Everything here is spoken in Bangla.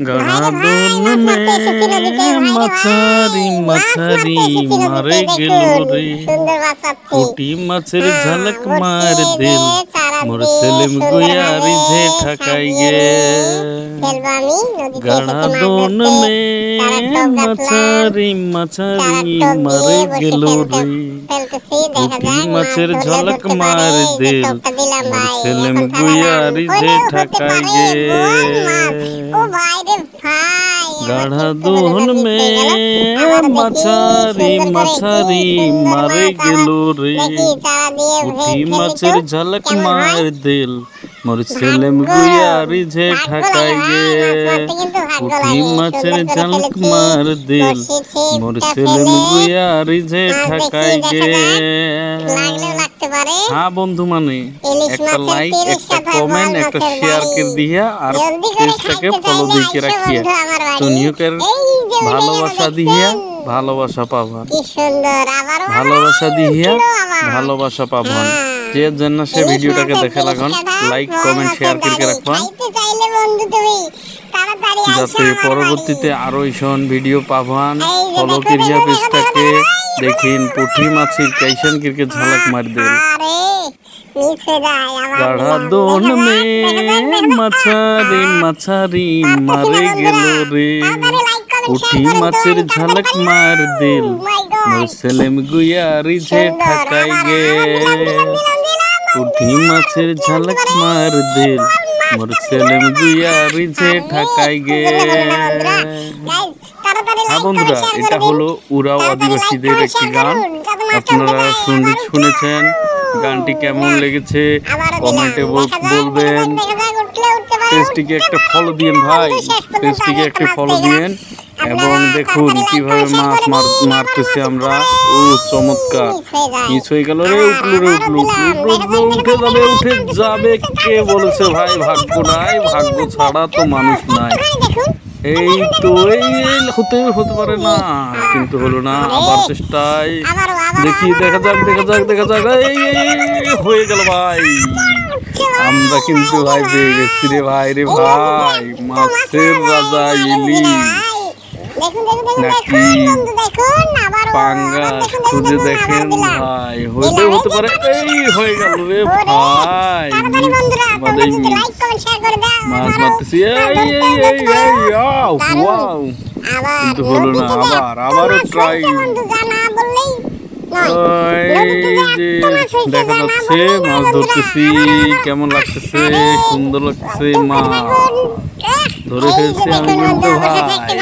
गढ़ादोन में मछारी मछारी मारे गेलो रे पुटी मछर झलक मार दिल मोर सेलेम गुयारी जे ठकाई गे। गढ़ादोन में मछारी मछारी मारे गेलो रे पुटी मछर झलक मार दिल मोर सेलेम गुयारी जे ठकाई गे। गढ़ादोन में मछारी मछारी मारे गेलो रे पुटी मछर झलक मार दिल मोर सेलेम गुयारी जे ठकाई गे। पुटी मछर झलक मार दिल मोर सेलेम गुयारी जे ठकाई गे। हाँ बंधु माने एक लाइक एक कमेंट एक शेयर कर दिया और पेजटाके फलो दिए रखिए तुनियो कर ভালোবাসা দিয়া ভালোবাসা পাবেন ভালোবাসা দিয়া ভালোবাসা পাবেন যে জন্য সে ভিডিওটাকে দেখে লাগুন লাইক কমেন্ট শেয়ার করে রাখবেন যাতে পরবর্তীতে আরো এইসব ভিডিও পাবেন ফলো করিয়া পেজটাকে দেখিন পুঁটি মাছের কাইসান কিরকে ঝলক মার দেন। गढ़ादोन में मछारी मछारी मारे गेलो रे पुटी मछर झलक मार दिल मोर सेलेम गुयारी जे ठकाई गे। पुटी मछर झलक मार दिल मोर सेलेम गुयारी जे ठकाई गे। हाँ बंधुरा এটা হলো উরাও আদিবাসীদের একটি গান আপনারা শুনেছেন গানটি কেমন লেগেছে কমেন্টে বলবেন পেজটিকে একটা ফলো দিন ভাই পেজটিকে একটা ফলো দিন এবং দেখুন কিভাবে মাছ মারতেছে আমরা ও চমৎকার মিস হয়ে গেল রে উঠে যাবে কে বলেছে ভাই ভাগ্য নাই ভাগ্য ছাড়া তো মানুষ নাই এই তো এই হতে পারে না কিন্তু হলো না আবার চেষ্টায় দেখি দেখা যাক এই হয়ে গেল ভাই আমরা কিন্তু ভাই পেয়ে গেছি রে ভাই মাছের রাজা ইলিশ নাকি পাঙ্গাস খুঁজে দেখেন ভাই হতে পারে এই হয়ে গেল রে ভাই মাছ মারতেছি কিন্তু হলো না আবারও ট্রাই দেখা যাচ্ছে মাছ ধরতেছি কেমন লাগতেছে সুন্দর লাগতেছে মাছ ধরে ফেলছি আমি কিন্তু ভাই